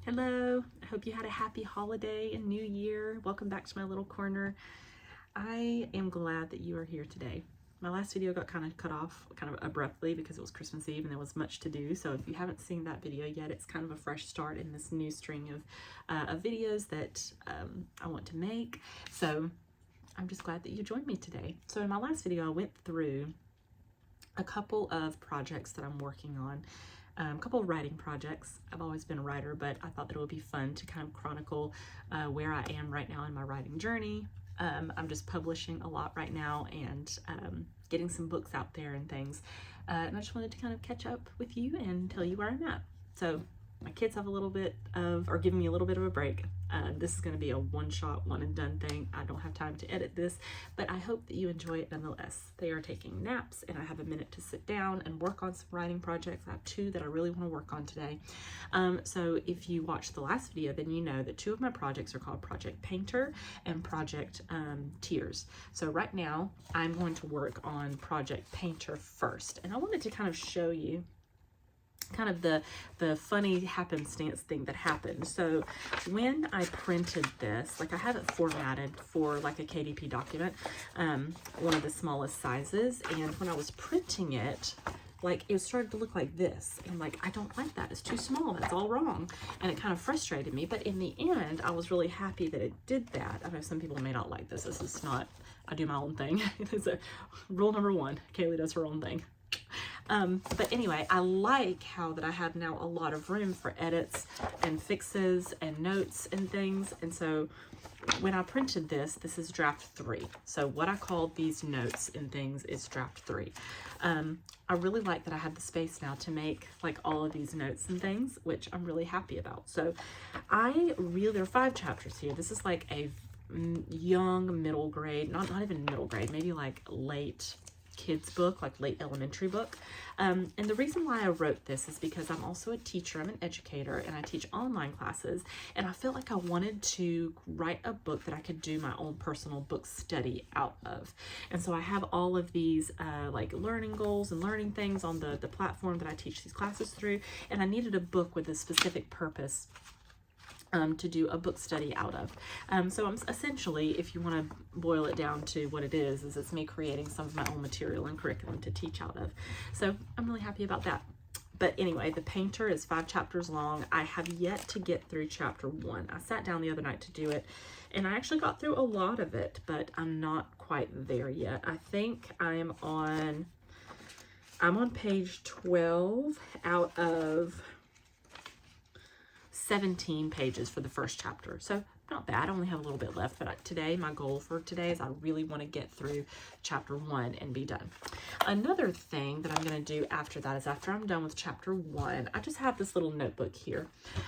Hello, I hope you had a happy holiday and new year. Welcome back to my little corner. I am glad that you are here today. My last video got kind of cut off kind of abruptly because it was Christmas Eve and there was much to do. So if you haven't seen that video yet, it's kind of a fresh start in this new string of videos that I want to make. So I'm just glad that you joined me today. So in my last video, I went through a couple of projects that I'm working on. A couple of writing projects. I've always been a writer, but I thought that it would be fun to kind of chronicle where I am right now in my writing journey. I'm just publishing a lot right now and getting some books out there and things. And I just wanted to kind of catch up with you and tell you where I'm at. So my kids have a little bit of, or giving me a little bit of a break. This is going to be a one-shot, one-and-done thing. I don't have time to edit this, but I hope that you enjoy it nonetheless. They are taking naps, and I have a minute to sit down and work on some writing projects. I have two that I really want to work on today. So if you watched the last video, then you know that two of my projects are called Project Painter and Project Tears. So right now, I'm going to work on Project Painter first, and I wanted to kind of show you kind of the funny happenstance thing that happened. So when I printed this, like I have it formatted for like a KDP document, one of the smallest sizes, and when I was printing it, like it started to look like this, and like I don't like that, it's too small, that's all wrong, and it kind of frustrated me. But in the end, I was really happy that it did that. I know some people may not like this is not, I do my own thing. It's a rule number one, Kaylee does her own thing. But anyway, I like how that I have now a lot of room for edits and fixes and notes and things. And so when I printed this is draft 3. So what I called these notes and things is draft 3. I really like that I have the space now to make like all of these notes and things, which I'm really happy about. So there are 5 chapters here. This is like a young middle grade, not even middle grade, maybe like late kids book, like late elementary book. And the reason why I wrote this is because I'm also a teacher, I'm an educator, and I teach online classes, and I felt like I wanted to write a book that I could do my own personal book study out of. And so I have all of these like learning goals and learning things on the platform that I teach these classes through, and I needed a book with a specific purpose to do a book study out of. So I'm essentially, if you want to boil it down to what it is it's me creating some of my own material and curriculum to teach out of. So I'm really happy about that. But anyway, the Painter is 5 chapters long. I have yet to get through chapter 1. I sat down the other night to do it, and I actually got through a lot of it, but I'm not quite there yet. I think I'm on page 12 out of 17 pages for the first chapter. So not bad. I only have a little bit left, but today, my goal for today is I really want to get through chapter 1 and be done. Another thing that I'm going to do after that is after I'm done with chapter 1, I just have this little notebook here.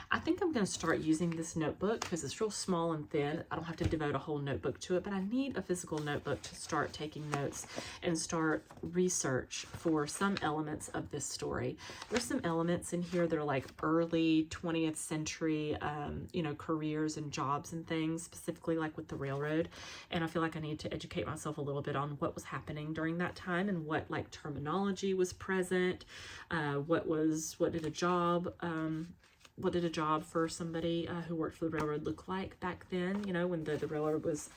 I think I'm going to start using this notebook because it's real small and thin. I don't have to devote a whole notebook to it, but I need a physical notebook to start taking notes and start research for some elements of this story. There's some elements in here that are like early 20th century, careers and jobs and things, specifically like with the railroad. And I feel like I need to educate myself a little bit on what was happening during that time and what like terminology was present, what did a job for somebody who worked for the railroad look like back then, when the railroad was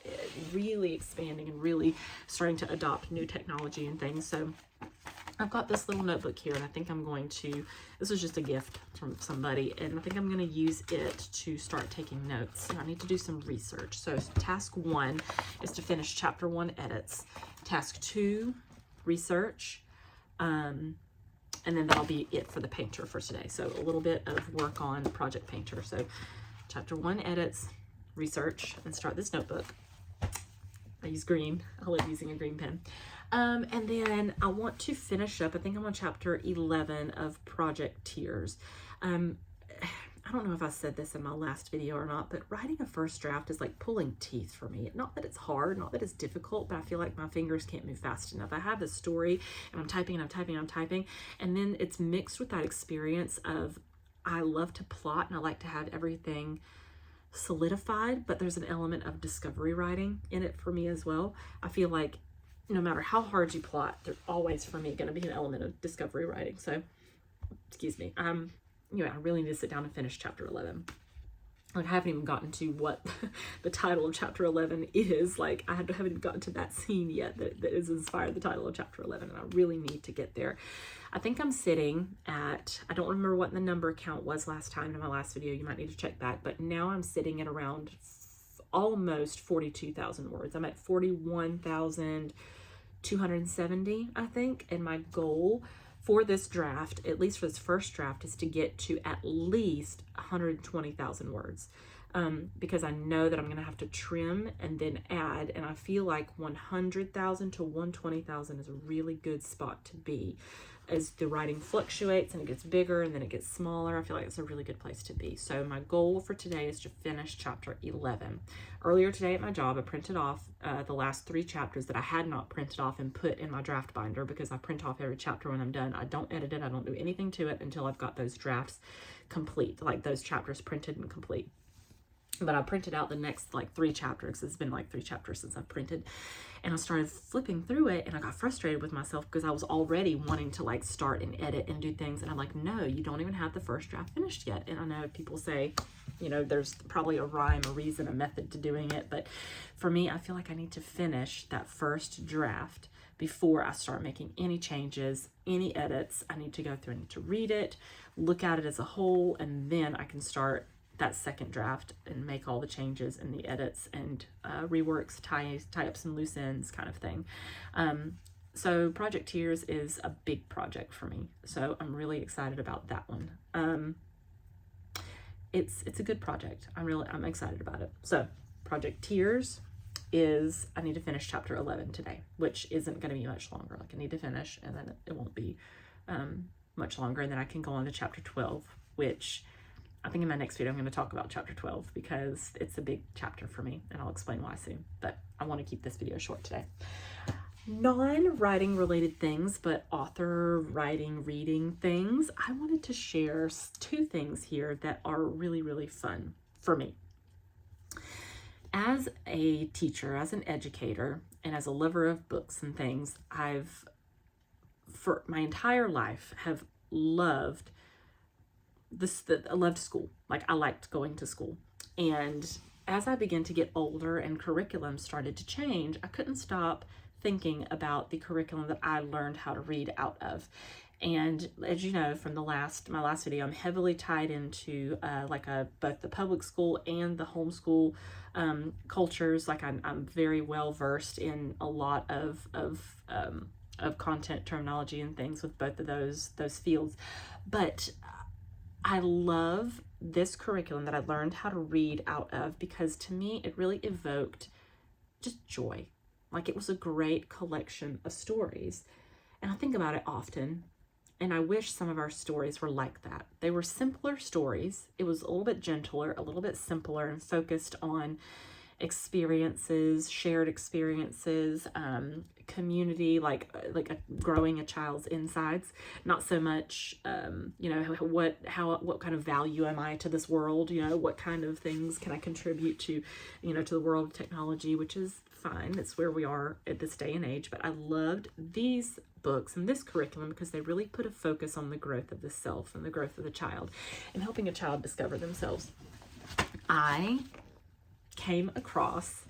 really expanding and really starting to adopt new technology and things. So I've got this little notebook here, and I think I'm going to, this was just a gift from somebody, and I think I'm going to use it to start taking notes. And I need to do some research. So task 1 is to finish chapter 1 edits. Task 2, research. And then that'll be it for the Painter for today. So a little bit of work on Project Painter. So chapter 1 edits, research, and start this notebook. I use green. I love using a green pen. And then I want to finish up, I think I'm on chapter 11 of Project Tears. I don't know if I said this in my last video or not, but writing a first draft is like pulling teeth for me. Not that it's hard, not that it's difficult, but I feel like my fingers can't move fast enough. I have this story and I'm typing and I'm typing and I'm typing, and then it's mixed with that experience of I love to plot and I like to have everything solidified, but there's an element of discovery writing in it for me as well. I feel like no matter how hard you plot, there's always for me going to be an element of discovery writing. So, excuse me. I really need to sit down and finish chapter 11. Like, I haven't even gotten to what the title of chapter 11 is. Like, I haven't even gotten to that scene yet that is inspired the title of chapter 11, and I really need to get there. I think I'm sitting at, I don't remember what the number count was last time in my last video. You might need to check back, but now I'm sitting at around almost 42,000 words. I'm at 41,270, I think, and my goal for this draft, at least for this first draft, is to get to at least 120,000 words, because I know that I'm going to have to trim and then add, and I feel like 100,000 to 120,000 is a really good spot to be. As the writing fluctuates and it gets bigger and then it gets smaller, I feel like it's a really good place to be. So my goal for today is to finish chapter 11. Earlier today at my job, I printed off the last 3 chapters that I had not printed off and put in my draft binder, because I print off every chapter when I'm done. I don't edit it. I don't do anything to it until I've got those drafts complete, like those chapters printed and complete. But I printed out the next like 3 chapters. It's been like 3 chapters since I've printed. And I started flipping through it, and I got frustrated with myself because I was already wanting to like start and edit and do things. And I'm like, no, you don't even have the first draft finished yet. And I know people say, you know, there's probably a rhyme, a reason, a method to doing it. But for me, I feel like I need to finish that first draft before I start making any changes, any edits. I need to go through, I need to read it, look at it as a whole, and then I can start that second draft and make all the changes and the edits and reworks, tie up some loose ends kind of thing. So Project Tears is a big project for me. So I'm really excited about that one. It's a good project. I'm excited about it. So Project Tears is, I need to finish chapter 11 today, which isn't going to be much longer. Like, I need to finish, and then it won't be much longer. And then I can go on to chapter 12, which I think in my next video I'm going to talk about chapter 12 because it's a big chapter for me, and I'll explain why soon. But I want to keep this video short today. Non-writing related things, but author, writing, reading things. I wanted to share 2 things here that are really, really fun for me. As a teacher, as an educator, and as a lover of books and things, I've, for my entire life, have loved I loved school. Like, I liked going to school. And as I began to get older and curriculum started to change, I couldn't stop thinking about the curriculum that I learned how to read out of. And as you know from my last video, I'm heavily tied into both the public school and the homeschool cultures. Like, I'm very well versed in a lot of content terminology and things with both of those fields. But I love this curriculum that I learned how to read out of, because to me it really evoked just joy. Like, it was a great collection of stories, and I think about it often, and I wish some of our stories were like that. They were simpler stories. It was a little bit gentler, a little bit simpler, and focused on experiences, shared experiences, community, like growing a child's insides. Not so much, what kind of value am I to this world? You know, what kind of things can I contribute to, to the world of technology, which is fine. It's where we are at this day and age. But I loved these books and this curriculum because they really put a focus on the growth of the self and the growth of the child and helping a child discover themselves. I came across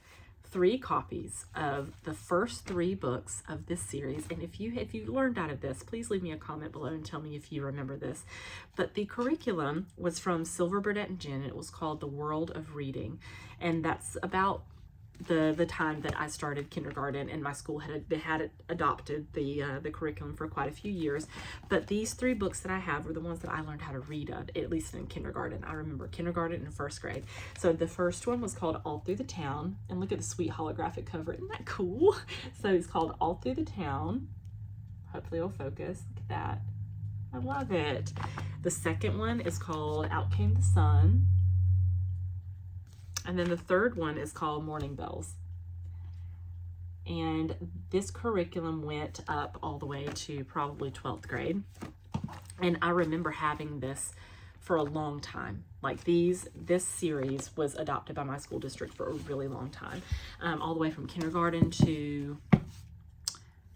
3 copies of the first 3 books of this series, and if you learned out of this, please leave me a comment below and tell me if you remember this. But the curriculum was from Silver, Burdett, and Jen. It was called The World of Reading, and that's about the time that I started kindergarten, and my school had adopted the curriculum for quite a few years. But these 3 books that I have were the ones that I learned how to read of, at least in kindergarten. I remember kindergarten and 1st grade. So the first one was called All Through the Town, and look at the sweet holographic cover. Isn't that cool? So it's called All Through the Town. Hopefully it'll focus. Look at that. I love it. The second one is called Out Came the Sun. And then the third one is called Morning Bells. And this curriculum went up all the way to probably 12th grade. And I remember having this for a long time. Like, this series was adopted by my school district for a really long time. All the way from kindergarten to,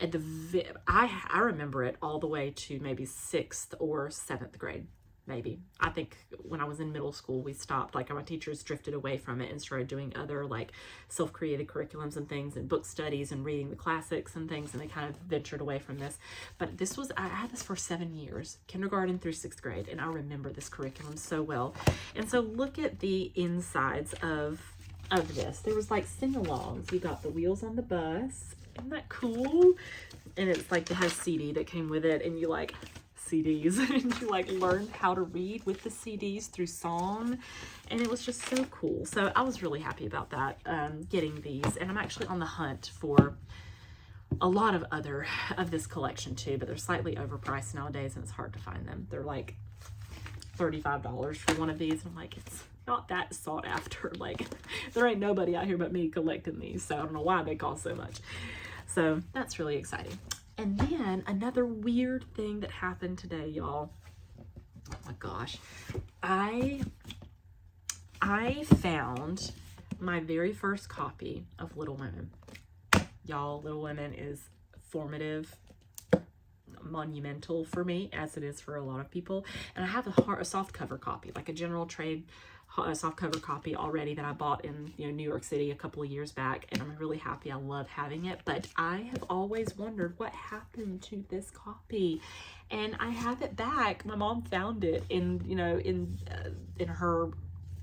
I remember it all the way to maybe 6th or 7th grade. maybe. I think when I was in middle school, we stopped, like my teachers drifted away from it and started doing other like self-created curriculums and things and book studies and reading the classics and things, and they kind of ventured away from this. But this was, I had this for 7 years, kindergarten through 6th grade, and I remember this curriculum so well. And so look at the insides of this. There was like sing-alongs. You got the Wheels on the Bus. Isn't that cool? And it's like, it has CD that came with it, and you like CDs and you like learned how to read with the CDs through song, and it was just so cool. So I was really happy about that, getting these, and I'm actually on the hunt for a lot of other of this collection too, but they're slightly overpriced nowadays and it's hard to find them. They're like $35 for one of these, and I'm like, it's not that sought after. Like, there ain't nobody out here but me collecting these, so I don't know why they cost so much. So that's really exciting. And then another weird thing that happened today, y'all. Oh my gosh. I found my very first copy of Little Women. Y'all, Little Women is formative, monumental for me, as it is for a lot of people. And I have a soft cover copy, like a general trade soft cover copy already that I bought in New York City a couple of years back, and I'm really happy. I love having it, but I have always wondered what happened to this copy, and I have it back. My mom found it in in her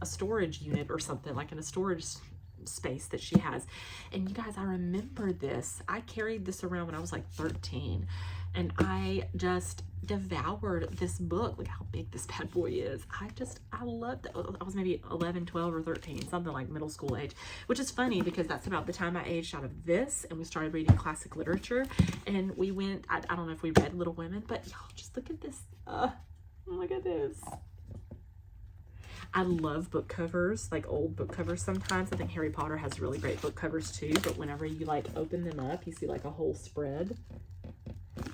a storage unit or something, like in a storage space that she has. And you guys, I remember this. I carried this around when I was like 13, and I just devoured this book. Look how big this bad boy is. I loved it. I was maybe 11, 12, or 13, something like middle school age, which is funny because that's about the time I aged out of this and we started reading classic literature, and we went, I don't know if we read Little Women, but y'all just look at this. Look at this. I love book covers, like old book covers sometimes. I think Harry Potter has really great book covers too, but whenever you like open them up, you see like a whole spread.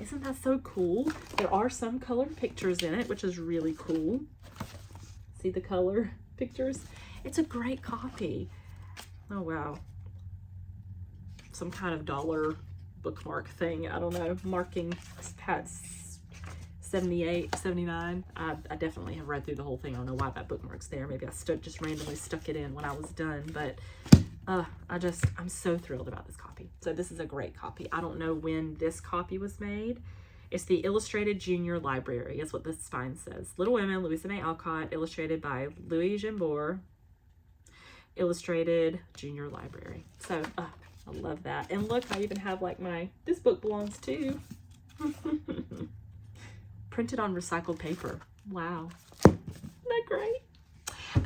Isn't that so cool? There are some colored pictures in it, which is really cool. See the color pictures? It's a great copy. Oh, wow. Some kind of dollar bookmark thing. I don't know. Marking pads 78, 79. I definitely have read through the whole thing. I don't know why that bookmark's there. Maybe I just randomly stuck it in when I was done, but I'm so thrilled about this copy. So this is a great copy. I don't know when this copy was made. It's the Illustrated Junior Library, is what this spine says. Little Women, Louisa May Alcott, illustrated by Louis Jambor, Illustrated Junior Library. So I love that. And look, I even have like this book belongs to. Printed on recycled paper. Wow. Isn't that great?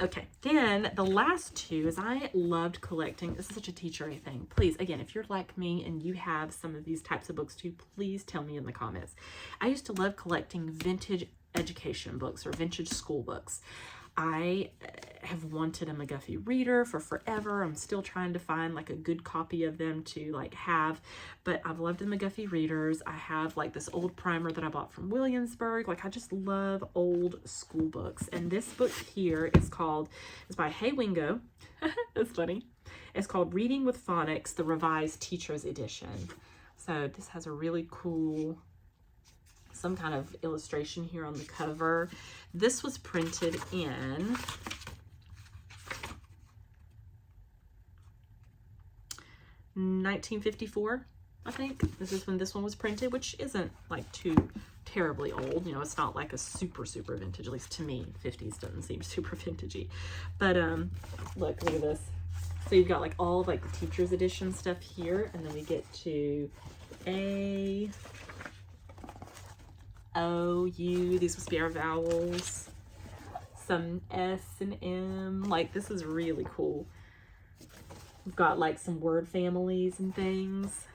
Okay, then the last two is I loved collecting. This is such a teacher-y thing. Please, again, if you're like me and you have some of these types of books too, please tell me in the comments. I used to love collecting vintage education books or vintage school books. I have wanted a McGuffey reader for forever. I'm still trying to find like a good copy of them to like have, but I've loved the McGuffey readers. I have like this old primer that I bought from Williamsburg. Like I just love old school books. And this book here is by Hey Wingo. That's funny. It's called Reading with Phonics, the Revised Teacher's Edition. So this has a really cool, some kind of illustration here on the cover. This was printed in 1954, I think. This is when this one was printed, which isn't like too terribly old. It's not like a super vintage, at least to me. 50s doesn't seem super vintagey. But look at this. So you've got like all like the teacher's edition stuff here, and then we get to A, O, U. These must be our vowels. Some S and M. Like, this is really cool. We've got like some word families and things.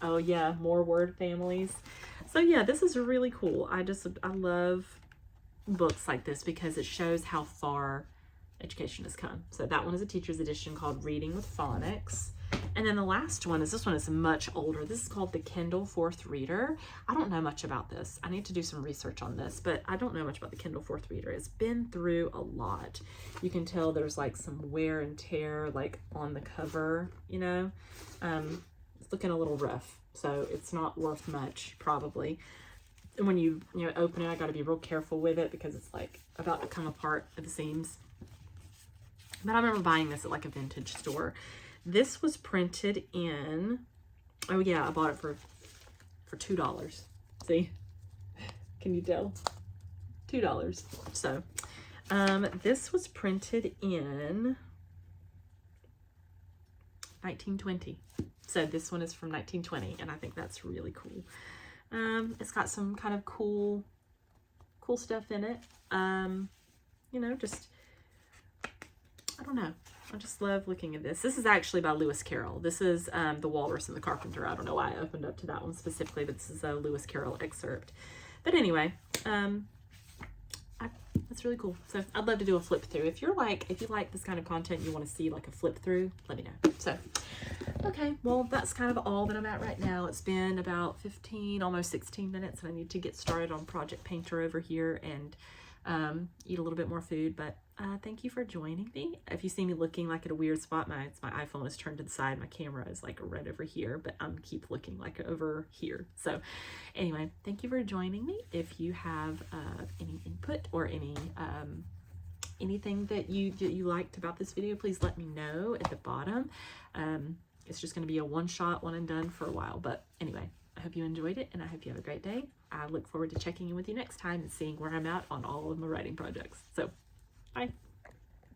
Oh yeah, more word families. So yeah, this is really cool. I love books like this because it shows how far education has come. So that one is a teacher's edition called Reading with Phonics. And then the last one is, this one is much older. This is called the Kindle Fourth Reader. I don't know much about this. I need to do some research on this, but I don't know much about the Kindle Fourth Reader. It's been through a lot. You can tell there's like some wear and tear like on the cover, It's looking a little rough, so it's not worth much probably. when you open it, I got to be real careful with it because it's like about to come apart at the seams. But I remember buying this at like a vintage store. This was printed in, oh yeah, I bought it for $2. See, can you tell? $2. So this was printed in 1920. So this one is from 1920, and I think that's really cool. It's got some kind of cool stuff in it. You know, just, I don't know. I just love looking at this. This is actually by Lewis Carroll. This is The Walrus and the Carpenter. I don't know why I opened up to that one specifically, but this is a Lewis Carroll excerpt. But anyway, that's really cool. So I'd love to do a flip through. If you like this kind of content, you want to see like a flip through, let me know. So, okay, well, that's kind of all that I'm at right now. It's been about 15, almost 16 minutes, and I need to get started on Project Painter over here and eat a little bit more food. But thank you for joining me. If you see me looking like at a weird spot, my iPhone is turned to the side. My camera is like right over here, but I'm keep looking like over here. So anyway, thank you for joining me. If you have any input or any anything that you liked about this video, please let me know at the bottom. It's just going to be a one-shot, one and done for a while. But anyway, I hope you enjoyed it, and I hope you have a great day. I look forward to checking in with you next time and seeing where I'm at on all of my writing projects. So, bye.